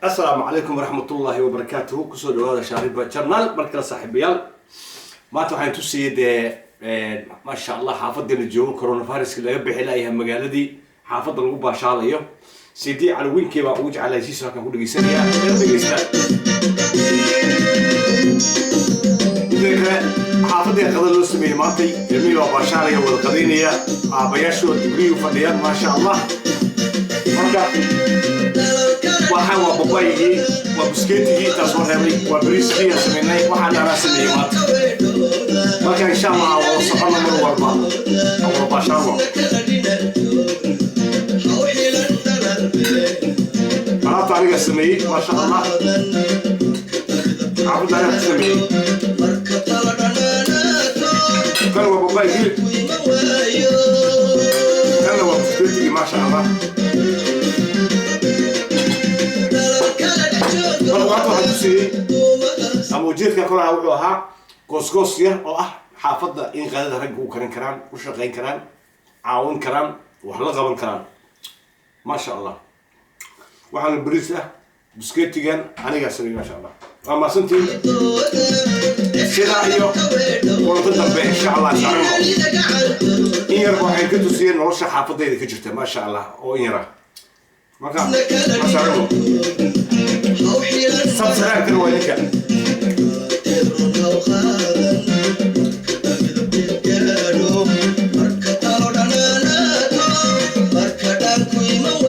السلام عليكم ورحمة الله وبركاته. كسر هذا شارب جرنال مركز صاحب بيال ما توحين تسيد ما شاء الله حافظ الجو كورونافيروس اللي يبيح إليها مجالدي حافظ الغبة شاليه سيدي على وين كيف أوج على جيس راكن كل جيسانية حافظ يا قدر لسه ماتي يميل وبشارية والقدينية بيشوا تبريو فنيان ما شاء الله waxaan waa babaygi waa biskeetigi taas oo reebay waa bariiskii aan sameynay waxaan aan sameeyay marka insha Allah oo socono mar walba oo bashaaro ana taariga sameeyay ma sha Allah عبد الله سمي كان هو babaygi كان هو biskeetigi ما شاء الله marka waxaan tusiyay amuujidka kolaha wuxuu ahaa goosgoos yar oo ah xaafadda in qadada rag u karin karaan u shaqeyn karaan caawin karaan wax la qaban karaan ma sha Allah waxaan bariis ah biskeetigan aniga sameeyay ma sha Allah ama santii sida iyo wada dambe insha Allah saarno in yar waxay ka tusiyeen nolosha xaafadayda ka jirta ma sha Allah oo in yar marka ma saarno سبسرائب كانوا وينك